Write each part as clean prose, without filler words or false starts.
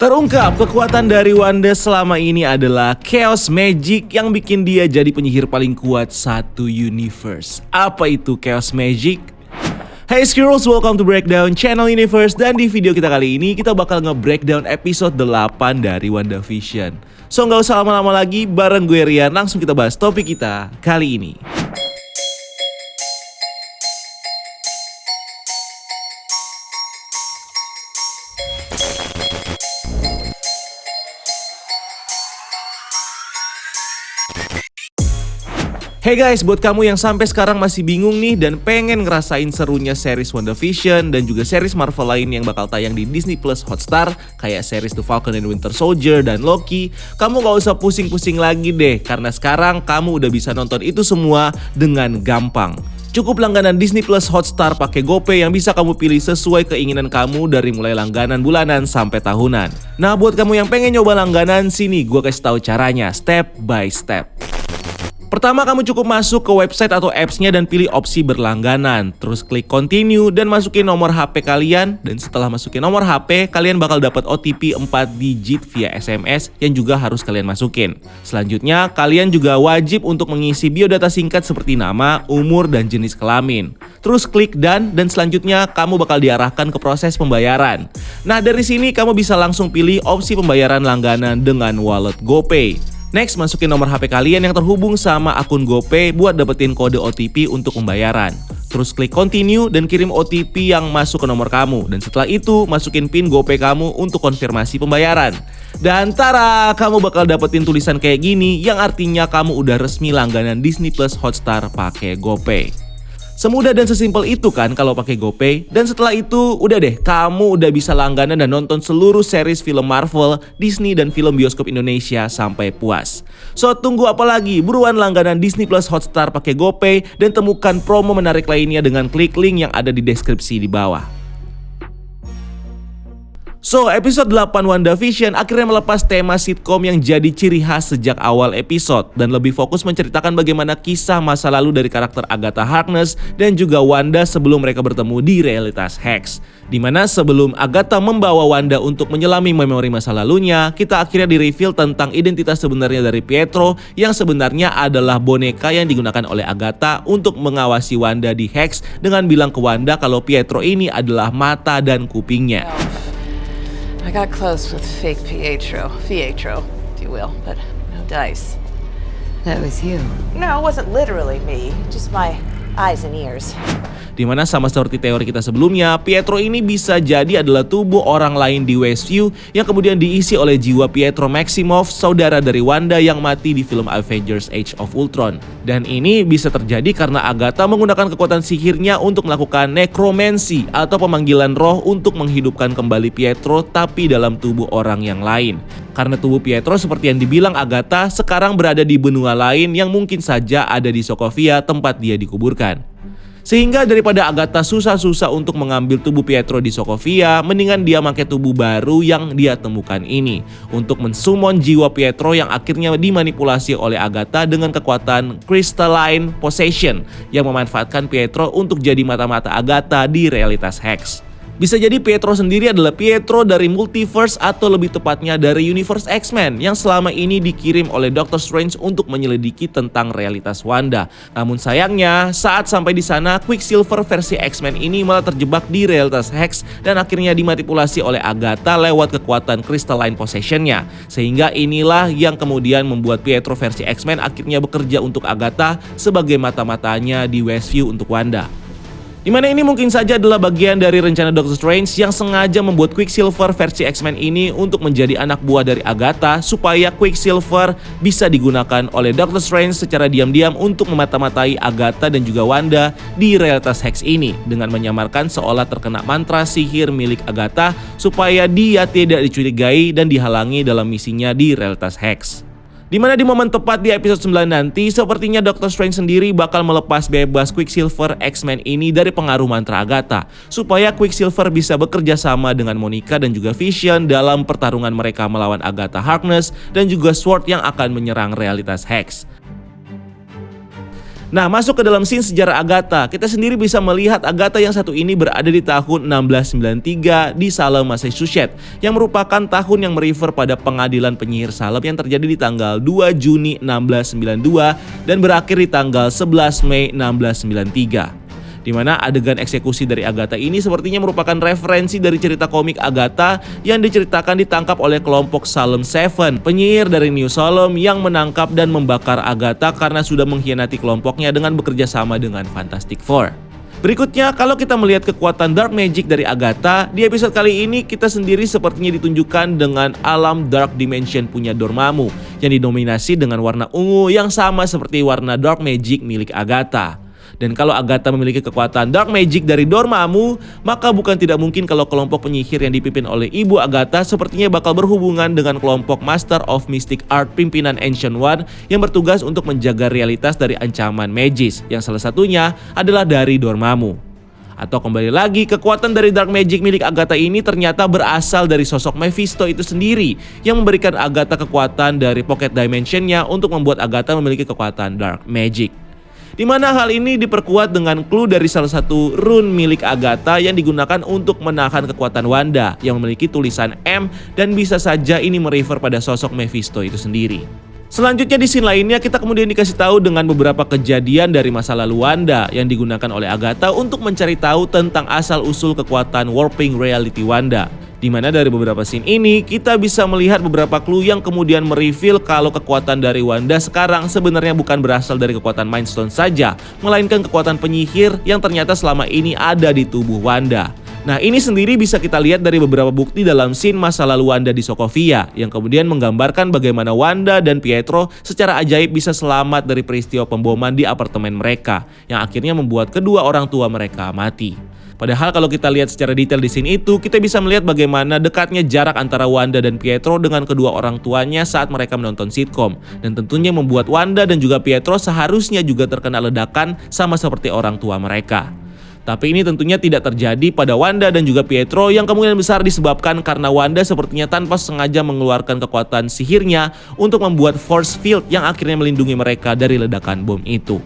Terungkap kekuatan dari Wanda selama ini adalah Chaos Magic yang bikin dia jadi penyihir paling kuat satu universe. Apa itu Chaos Magic? Hey Squirrels, welcome to Breakdown Channel Universe. Dan di video kita kali ini kita bakal nge-breakdown episode 8 dari WandaVision. So nggak usah lama-lama lagi, bareng gue Rian langsung kita bahas topik kita kali ini. Hey guys, buat kamu yang sampai sekarang masih bingung nih dan pengen ngerasain serunya series WandaVision dan juga series Marvel lain yang bakal tayang di Disney Plus Hotstar kayak series The Falcon and Winter Soldier dan Loki, kamu gak usah pusing-pusing lagi deh karena sekarang kamu udah bisa nonton itu semua dengan gampang. Cukup langganan Disney Plus Hotstar pakai GoPay yang bisa kamu pilih sesuai keinginan kamu dari mulai langganan bulanan sampai tahunan. Nah, buat kamu yang pengen nyoba langganan, sini gue kasih tahu caranya step by step. Pertama, kamu cukup masuk ke website atau apps-nya dan pilih opsi berlangganan. Terus klik continue dan masukin nomor HP kalian. Dan setelah masukin nomor HP, kalian bakal dapat OTP 4 digit via SMS yang juga harus kalian masukin. Selanjutnya, kalian juga wajib untuk mengisi biodata singkat seperti nama, umur, dan jenis kelamin. Terus klik done dan selanjutnya kamu bakal diarahkan ke proses pembayaran. Nah, dari sini kamu bisa langsung pilih opsi pembayaran langganan dengan wallet GoPay. Next, masukin nomor HP kalian yang terhubung sama akun GoPay buat dapetin kode OTP untuk pembayaran. Terus klik continue dan kirim OTP yang masuk ke nomor kamu. Dan setelah itu, masukin PIN GoPay kamu untuk konfirmasi pembayaran. Dan tara, kamu bakal dapetin tulisan kayak gini yang artinya kamu udah resmi langganan Disney Plus Hotstar pakai GoPay. Semudah dan sesimpel itu kan kalau pakai GoPay. Dan setelah itu udah deh, kamu udah bisa langganan dan nonton seluruh series film Marvel, Disney, dan film bioskop Indonesia sampai puas. So tunggu apa lagi? Buruan langganan Disney Plus Hotstar pakai GoPay dan temukan promo menarik lainnya dengan klik link yang ada di deskripsi di bawah. So, episode 8 WandaVision akhirnya melepas tema sitcom yang jadi ciri khas sejak awal episode dan lebih fokus menceritakan bagaimana kisah masa lalu dari karakter Agatha Harkness dan juga Wanda sebelum mereka bertemu di realitas Hex. Dimana sebelum Agatha membawa Wanda untuk menyelami memori masa lalunya, kita akhirnya di-reveal tentang identitas sebenarnya dari Pietro yang sebenarnya adalah boneka yang digunakan oleh Agatha untuk mengawasi Wanda di Hex dengan bilang ke Wanda kalau Pietro ini adalah mata dan kupingnya. I got close with fake Pietro, if you will, but no dice. That was you. No, it wasn't literally me, just my eyes and ears. Dimana sama seperti teori kita sebelumnya, Pietro ini bisa jadi adalah tubuh orang lain di Westview yang kemudian diisi oleh jiwa Pietro Maximoff, saudara dari Wanda yang mati di film Avengers Age of Ultron. Dan ini bisa terjadi karena Agatha menggunakan kekuatan sihirnya untuk melakukan nekromansi atau pemanggilan roh untuk menghidupkan kembali Pietro tapi dalam tubuh orang yang lain. Karena tubuh Pietro seperti yang dibilang Agatha sekarang berada di benua lain yang mungkin saja ada di Sokovia tempat dia dikuburkan. Sehingga daripada Agatha susah-susah untuk mengambil tubuh Pietro di Sokovia, mendingan dia pakai tubuh baru yang dia temukan ini untuk mensummon jiwa Pietro yang akhirnya dimanipulasi oleh Agatha dengan kekuatan Crystalline Possession yang memanfaatkan Pietro untuk jadi mata-mata Agatha di realitas Hex. Bisa jadi Pietro sendiri adalah Pietro dari multiverse atau lebih tepatnya dari universe X-Men yang selama ini dikirim oleh Doctor Strange untuk menyelidiki tentang realitas Wanda. Namun sayangnya saat sampai di sana Quicksilver versi X-Men ini malah terjebak di realitas Hex dan akhirnya dimanipulasi oleh Agatha lewat kekuatan Crystalline Possession-nya. Sehingga inilah yang kemudian membuat Pietro versi X-Men akhirnya bekerja untuk Agatha sebagai mata-matanya di Westview untuk Wanda. Dimana ini mungkin saja adalah bagian dari rencana Doctor Strange yang sengaja membuat Quicksilver versi X-Men ini untuk menjadi anak buah dari Agatha supaya Quicksilver bisa digunakan oleh Doctor Strange secara diam-diam untuk memata-matai Agatha dan juga Wanda di realitas Hex ini dengan menyamarkan seolah terkena mantra sihir milik Agatha supaya dia tidak dicurigai dan dihalangi dalam misinya di realitas Hex. Dimana di momen tepat di episode 9 nanti, sepertinya Doctor Strange sendiri bakal melepas bebas Quicksilver X-Men ini dari pengaruh mantra Agatha, supaya Quicksilver bisa bekerja sama dengan Monica dan juga Vision dalam pertarungan mereka melawan Agatha Harkness dan juga Sword yang akan menyerang realitas Hex. Nah, masuk ke dalam scene sejarah Agatha, kita sendiri bisa melihat Agatha yang satu ini berada di tahun 1693 di Salem, Massachusetts, yang merupakan tahun yang merefer pada pengadilan penyihir Salem yang terjadi di tanggal 2 Juni 1692 dan berakhir di tanggal 11 Mei 1693. Di mana adegan eksekusi dari Agatha ini sepertinya merupakan referensi dari cerita komik Agatha yang diceritakan ditangkap oleh kelompok Salem Seven, penyihir dari New Salem yang menangkap dan membakar Agatha karena sudah mengkhianati kelompoknya dengan bekerja sama dengan Fantastic Four. Berikutnya, kalau kita melihat kekuatan dark magic dari Agatha, di episode kali ini kita sendiri sepertinya ditunjukkan dengan alam dark dimension punya Dormammu yang didominasi dengan warna ungu yang sama seperti warna dark magic milik Agatha. Dan kalau Agatha memiliki kekuatan dark magic dari Dormammu, maka bukan tidak mungkin kalau kelompok penyihir yang dipimpin oleh Ibu Agatha sepertinya bakal berhubungan dengan kelompok Master of Mystic Art pimpinan Ancient One yang bertugas untuk menjaga realitas dari ancaman magis, yang salah satunya adalah dari Dormammu. Atau kembali lagi, kekuatan dari dark magic milik Agatha ini ternyata berasal dari sosok Mephisto itu sendiri yang memberikan Agatha kekuatan dari pocket dimensionnya untuk membuat Agatha memiliki kekuatan dark magic. Di mana hal ini diperkuat dengan clue dari salah satu rune milik Agatha yang digunakan untuk menahan kekuatan Wanda yang memiliki tulisan M, dan bisa saja ini merefer pada sosok Mephisto itu sendiri. Selanjutnya di scene lainnya kita kemudian dikasih tahu dengan beberapa kejadian dari masa lalu Wanda yang digunakan oleh Agatha untuk mencari tahu tentang asal-usul kekuatan warping reality Wanda. Di mana dari beberapa scene ini kita bisa melihat beberapa clue yang kemudian mereveal kalau kekuatan dari Wanda sekarang sebenarnya bukan berasal dari kekuatan Mind Stone saja, melainkan kekuatan penyihir yang ternyata selama ini ada di tubuh Wanda. Nah, ini sendiri bisa kita lihat dari beberapa bukti dalam scene masa lalu Wanda di Sokovia yang kemudian menggambarkan bagaimana Wanda dan Pietro secara ajaib bisa selamat dari peristiwa pemboman di apartemen mereka yang akhirnya membuat kedua orang tua mereka mati. Padahal kalau kita lihat secara detail di scene itu, kita bisa melihat bagaimana dekatnya jarak antara Wanda dan Pietro dengan kedua orang tuanya saat mereka menonton sitkom. Dan tentunya membuat Wanda dan juga Pietro seharusnya juga terkena ledakan sama seperti orang tua mereka. Tapi ini tentunya tidak terjadi pada Wanda dan juga Pietro yang kemungkinan besar disebabkan karena Wanda sepertinya tanpa sengaja mengeluarkan kekuatan sihirnya untuk membuat force field yang akhirnya melindungi mereka dari ledakan bom itu.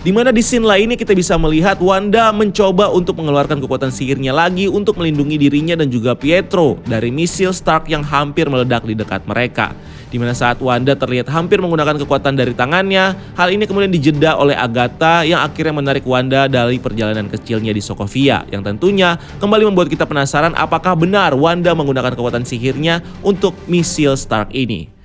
Dimana di scene lainnya kita bisa melihat Wanda mencoba untuk mengeluarkan kekuatan sihirnya lagi untuk melindungi dirinya dan juga Pietro dari misil Stark yang hampir meledak di dekat mereka. Dimana saat Wanda terlihat hampir menggunakan kekuatan dari tangannya, hal ini kemudian dijeda oleh Agatha yang akhirnya menarik Wanda dari perjalanan kecilnya di Sokovia, yang tentunya kembali membuat kita penasaran apakah benar Wanda menggunakan kekuatan sihirnya untuk misil Stark ini.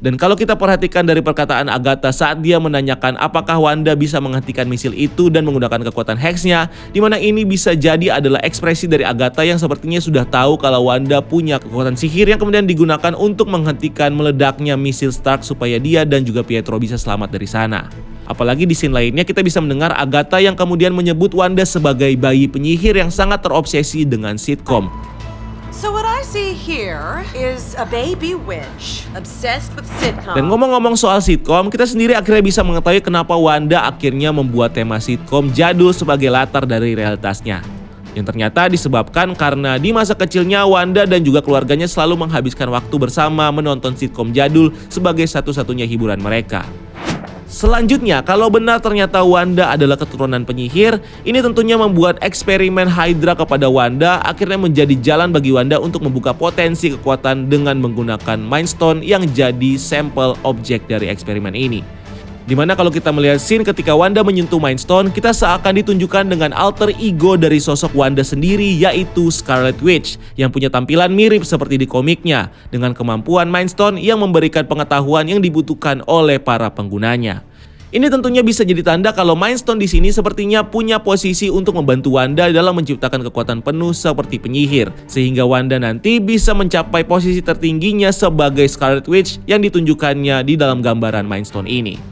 Dan kalau kita perhatikan dari perkataan Agatha saat dia menanyakan apakah Wanda bisa menghentikan misil itu dan menggunakan kekuatan hexnya, dimana ini bisa jadi adalah ekspresi dari Agatha yang sepertinya sudah tahu kalau Wanda punya kekuatan sihir yang kemudian digunakan untuk menghentikan meledaknya misil Stark supaya dia dan juga Pietro bisa selamat dari sana. Apalagi di scene lainnya kita bisa mendengar Agatha yang kemudian menyebut Wanda sebagai bayi penyihir yang sangat terobsesi dengan sitkom. So what I see here is a baby witch obsessed with sitcoms. Dan ngomong-ngomong soal sitkom, kita sendiri akhirnya bisa mengetahui kenapa Wanda akhirnya membuat tema sitkom jadul sebagai latar dari realitasnya. Yang ternyata disebabkan karena di masa kecilnya Wanda dan juga keluarganya selalu menghabiskan waktu bersama menonton sitkom jadul sebagai satu-satunya hiburan mereka. Selanjutnya, kalau benar ternyata Wanda adalah keturunan penyihir, ini tentunya membuat eksperimen Hydra kepada Wanda akhirnya menjadi jalan bagi Wanda untuk membuka potensi kekuatan dengan menggunakan Mind Stone yang jadi sampel objek dari eksperimen ini. Dimana kalau kita melihat scene ketika Wanda menyentuh Mind Stone, kita seakan ditunjukkan dengan alter ego dari sosok Wanda sendiri, yaitu Scarlet Witch yang punya tampilan mirip seperti di komiknya dengan kemampuan Mind Stone yang memberikan pengetahuan yang dibutuhkan oleh para penggunanya. Ini tentunya bisa jadi tanda kalau Mind Stone di sini sepertinya punya posisi untuk membantu Wanda dalam menciptakan kekuatan penuh seperti penyihir, sehingga Wanda nanti bisa mencapai posisi tertingginya sebagai Scarlet Witch yang ditunjukkannya di dalam gambaran Mind Stone ini.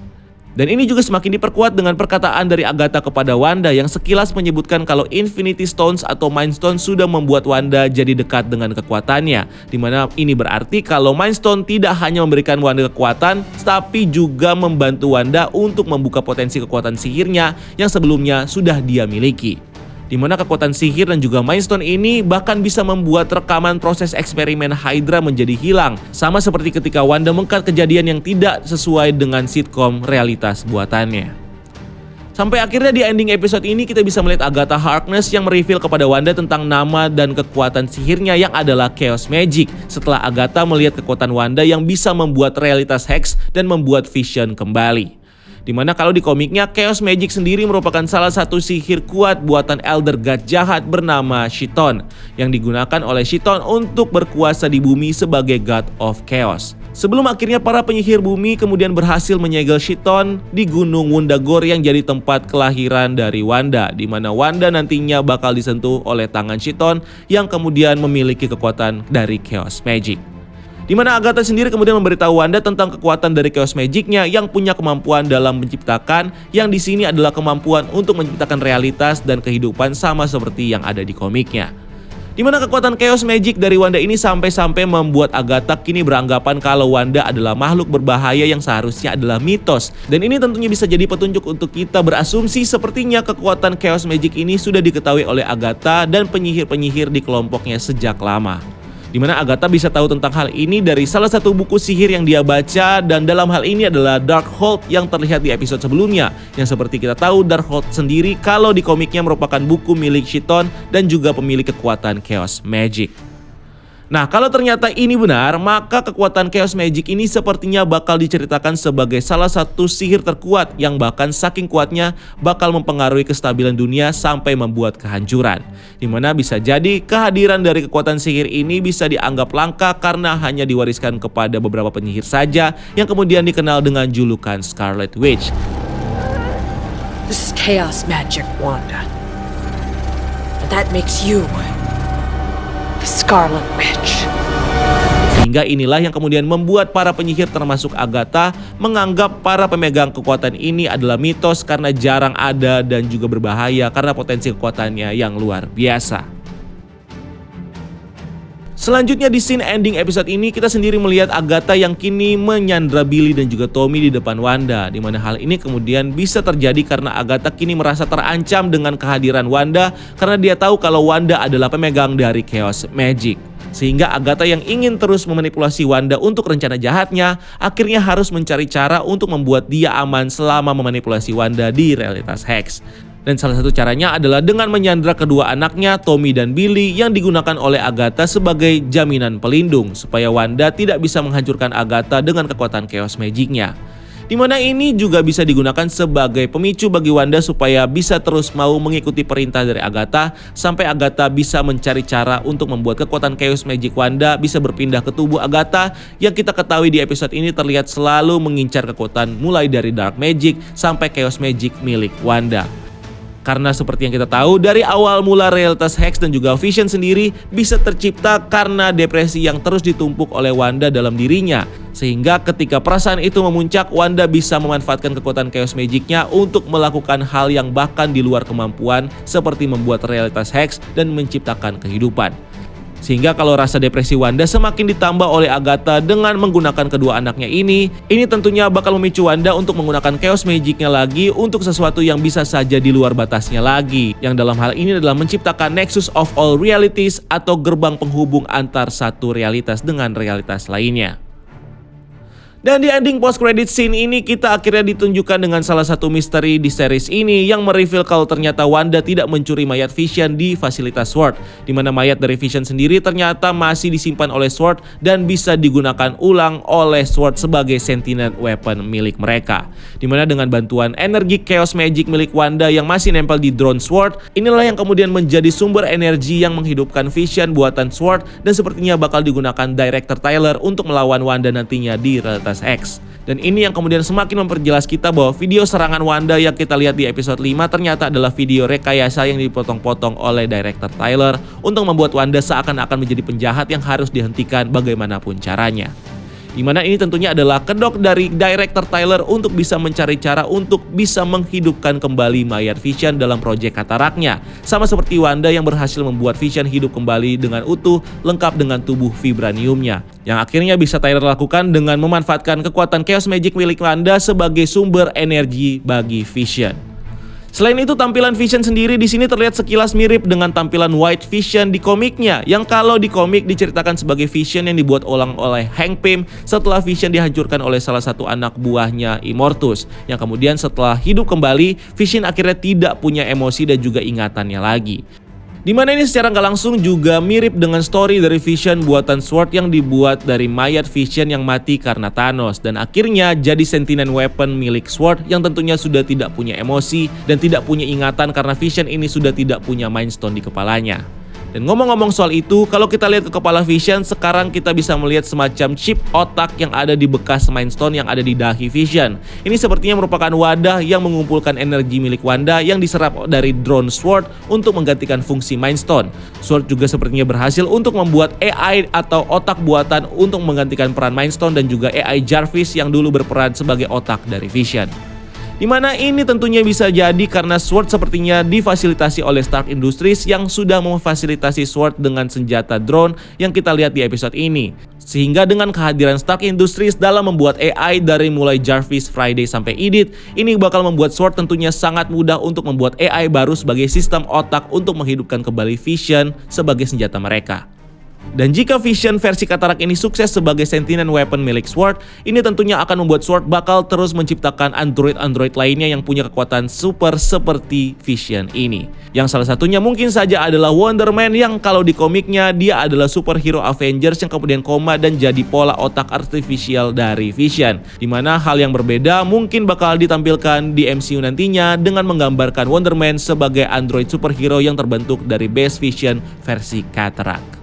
Dan ini juga semakin diperkuat dengan perkataan dari Agatha kepada Wanda yang sekilas menyebutkan kalau Infinity Stones atau Mind Stone sudah membuat Wanda jadi dekat dengan kekuatannya. Dimana ini berarti kalau Mind Stone tidak hanya memberikan Wanda kekuatan, tapi juga membantu Wanda untuk membuka potensi kekuatan sihirnya yang sebelumnya sudah dia miliki. Dimana kekuatan sihir dan juga Mind Stone ini bahkan bisa membuat rekaman proses eksperimen Hydra menjadi hilang. Sama seperti ketika Wanda meng-cut kejadian yang tidak sesuai dengan sitkom realitas buatannya. Sampai akhirnya di ending episode ini kita bisa melihat Agatha Harkness yang mereveal kepada Wanda tentang nama dan kekuatan sihirnya yang adalah Chaos Magic. Setelah Agatha melihat kekuatan Wanda yang bisa membuat realitas Hex dan membuat Vision kembali. Dimana kalau di komiknya Chaos Magic sendiri merupakan salah satu sihir kuat buatan Elder God jahat bernama Shiton yang digunakan oleh Shiton untuk berkuasa di bumi sebagai God of Chaos. Sebelum akhirnya para penyihir bumi kemudian berhasil menyegel Shiton di Gunung Wundagore yang jadi tempat kelahiran dari Wanda, di mana Wanda nantinya bakal disentuh oleh tangan Shiton yang kemudian memiliki kekuatan dari Chaos Magic. Di mana Agatha sendiri kemudian memberitahu Wanda tentang kekuatan dari Chaos Magic-nya yang punya kemampuan dalam menciptakan, yang di sini adalah kemampuan untuk menciptakan realitas dan kehidupan sama seperti yang ada di komiknya. Di mana kekuatan Chaos Magic dari Wanda ini sampai-sampai membuat Agatha kini beranggapan kalau Wanda adalah makhluk berbahaya yang seharusnya adalah mitos. Dan ini tentunya bisa jadi petunjuk untuk kita berasumsi sepertinya kekuatan Chaos Magic ini sudah diketahui oleh Agatha dan penyihir-penyihir di kelompoknya sejak lama. Dimana Agatha bisa tahu tentang hal ini dari salah satu buku sihir yang dia baca, dan dalam hal ini adalah Darkhold yang terlihat di episode sebelumnya. Yang seperti kita tahu Darkhold sendiri kalau di komiknya merupakan buku milik Shiton dan juga pemilik kekuatan Chaos Magic. Nah, kalau ternyata ini benar, maka kekuatan Chaos Magic ini sepertinya bakal diceritakan sebagai salah satu sihir terkuat yang bahkan saking kuatnya bakal mempengaruhi kestabilan dunia sampai membuat kehancuran. Dimana bisa jadi kehadiran dari kekuatan sihir ini bisa dianggap langka karena hanya diwariskan kepada beberapa penyihir saja yang kemudian dikenal dengan julukan Scarlet Witch. This is chaos magic, Wanda. And that makes you the Scarlet Witch. Sehingga inilah yang kemudian membuat para penyihir termasuk Agatha menganggap para pemegang kekuatan ini adalah mitos karena jarang ada dan juga berbahaya karena potensi kekuatannya yang luar biasa. Selanjutnya di scene ending episode ini kita sendiri melihat Agatha yang kini menyandra Billy dan juga Tommy di depan Wanda, di mana hal ini kemudian bisa terjadi karena Agatha kini merasa terancam dengan kehadiran Wanda karena dia tahu kalau Wanda adalah pemegang dari Chaos Magic. Sehingga Agatha yang ingin terus memanipulasi Wanda untuk rencana jahatnya akhirnya harus mencari cara untuk membuat dia aman selama memanipulasi Wanda di realitas Hex. Dan salah satu caranya adalah dengan menyandra kedua anaknya, Tommy dan Billy, yang digunakan oleh Agatha sebagai jaminan pelindung supaya Wanda tidak bisa menghancurkan Agatha dengan kekuatan Chaos Magic-nya. Dimana ini juga bisa digunakan sebagai pemicu bagi Wanda supaya bisa terus mau mengikuti perintah dari Agatha sampai Agatha bisa mencari cara untuk membuat kekuatan Chaos Magic Wanda bisa berpindah ke tubuh Agatha yang kita ketahui di episode ini terlihat selalu mengincar kekuatan mulai dari Dark Magic sampai Chaos Magic milik Wanda. Karena seperti yang kita tahu dari awal mula realitas Hex dan juga Vision sendiri bisa tercipta karena depresi yang terus ditumpuk oleh Wanda dalam dirinya. Sehingga ketika perasaan itu memuncak, Wanda bisa memanfaatkan kekuatan Chaos Magic-nya untuk melakukan hal yang bahkan di luar kemampuan seperti membuat realitas Hex dan menciptakan kehidupan. Sehingga kalau rasa depresi Wanda semakin ditambah oleh Agatha dengan menggunakan kedua anaknya ini tentunya bakal memicu Wanda untuk menggunakan Chaos Magic-nya lagi untuk sesuatu yang bisa saja di luar batasnya lagi. Yang dalam hal ini adalah menciptakan Nexus of All Realities atau gerbang penghubung antar satu realitas dengan realitas lainnya. Dan di ending post credit scene ini kita akhirnya ditunjukkan dengan salah satu misteri di series ini yang mereveal kalau ternyata Wanda tidak mencuri mayat Vision di fasilitas SWORD, di mana mayat dari Vision sendiri ternyata masih disimpan oleh SWORD dan bisa digunakan ulang oleh SWORD sebagai sentient weapon milik mereka. Di mana dengan bantuan energi Chaos Magic milik Wanda yang masih nempel di drone SWORD, inilah yang kemudian menjadi sumber energi yang menghidupkan Vision buatan SWORD dan sepertinya bakal digunakan Director Tyler untuk melawan Wanda nantinya di realitas X. Dan ini yang kemudian semakin memperjelas kita bahwa video serangan Wanda yang kita lihat di episode 5 ternyata adalah video rekayasa yang dipotong-potong oleh Director Tyler untuk membuat Wanda seakan-akan menjadi penjahat yang harus dihentikan bagaimanapun caranya. Dimana ini tentunya adalah kedok dari Director Tyler untuk bisa mencari cara untuk bisa menghidupkan kembali mayat Vision dalam proyek kataraknya. Sama seperti Wanda yang berhasil membuat Vision hidup kembali dengan utuh lengkap dengan tubuh vibraniumnya. Yang akhirnya bisa Tyler lakukan dengan memanfaatkan kekuatan Chaos Magic milik Wanda sebagai sumber energi bagi Vision. Selain itu, tampilan Vision sendiri di sini terlihat sekilas mirip dengan tampilan White Vision di komiknya, yang kalau di komik diceritakan sebagai Vision yang dibuat ulang oleh Hank Pym setelah Vision dihancurkan oleh salah satu anak buahnya Immortus, yang kemudian setelah hidup kembali, Vision akhirnya tidak punya emosi dan juga ingatannya lagi. Dimana ini secara nggak langsung juga mirip dengan story dari Vision buatan Sword yang dibuat dari mayat Vision yang mati karena Thanos dan akhirnya jadi sentient weapon milik Sword yang tentunya sudah tidak punya emosi dan tidak punya ingatan karena Vision ini sudah tidak punya Mind Stone di kepalanya. Dan ngomong-ngomong soal itu, kalau kita lihat ke kepala Vision, sekarang kita bisa melihat semacam chip otak yang ada di bekas Mind Stone yang ada di dahi Vision. Ini sepertinya merupakan wadah yang mengumpulkan energi milik Wanda yang diserap dari drone Sword untuk menggantikan fungsi Mind Stone. Sword juga sepertinya berhasil untuk membuat AI atau otak buatan untuk menggantikan peran Mind Stone dan juga AI Jarvis yang dulu berperan sebagai otak dari Vision. Dimana ini tentunya bisa jadi karena Sword sepertinya difasilitasi oleh Stark Industries yang sudah memfasilitasi Sword dengan senjata drone yang kita lihat di episode ini. Sehingga dengan kehadiran Stark Industries dalam membuat AI dari mulai Jarvis, Friday sampai Edith, ini bakal membuat Sword tentunya sangat mudah untuk membuat AI baru sebagai sistem otak untuk menghidupkan kembali Vision sebagai senjata mereka. Dan jika Vision versi Katarak ini sukses sebagai sentient weapon milik Sword, ini tentunya akan membuat Sword bakal terus menciptakan android-android lainnya yang punya kekuatan super seperti Vision ini. Yang salah satunya mungkin saja adalah Wonder Man yang kalau di komiknya dia adalah superhero Avengers yang kemudian koma dan jadi pola otak artifisial dari Vision. Dimana hal yang berbeda mungkin bakal ditampilkan di MCU nantinya dengan menggambarkan Wonder Man sebagai android superhero yang terbentuk dari base Vision versi Katarak.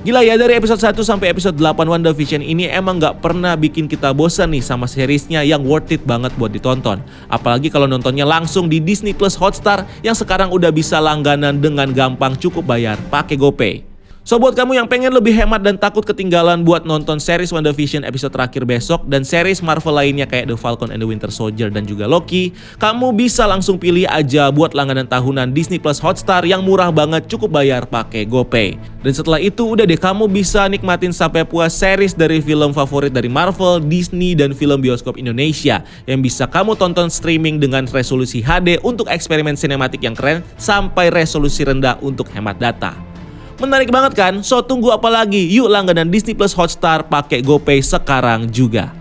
Gila ya, dari episode 1 sampai episode 8 WandaVision ini emang gak pernah bikin kita bosan nih sama seriesnya yang worth it banget buat ditonton. Apalagi kalau nontonnya langsung di Disney Plus Hotstar yang sekarang udah bisa langganan dengan gampang, cukup bayar pakai GoPay. So buat kamu yang pengen lebih hemat dan takut ketinggalan buat nonton series WandaVision episode terakhir besok dan series Marvel lainnya kayak The Falcon and the Winter Soldier dan juga Loki, kamu bisa langsung pilih aja buat langganan tahunan Disney Plus Hotstar yang murah banget, cukup bayar pakai GoPay. Dan setelah itu udah deh, kamu bisa nikmatin sampai puas series dari film favorit dari Marvel, Disney, dan film bioskop Indonesia yang bisa kamu tonton streaming dengan resolusi HD untuk eksperimen sinematik yang keren sampai resolusi rendah untuk hemat data. Menarik banget kan? So tunggu apa lagi? Yuk langganan Disney Plus Hotstar pakai GoPay sekarang juga.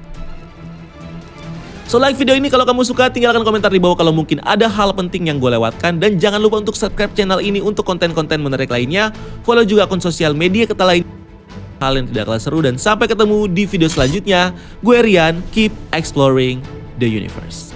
So like video ini kalau kamu suka, tinggalkan komentar di bawah kalau mungkin ada hal penting yang gue lewatkan. Dan jangan lupa untuk subscribe channel ini untuk konten-konten menarik lainnya. Follow juga akun sosial media kita lain. Hal yang tidak kalah seru dan sampai ketemu di video selanjutnya. Gue Rian, keep exploring the universe.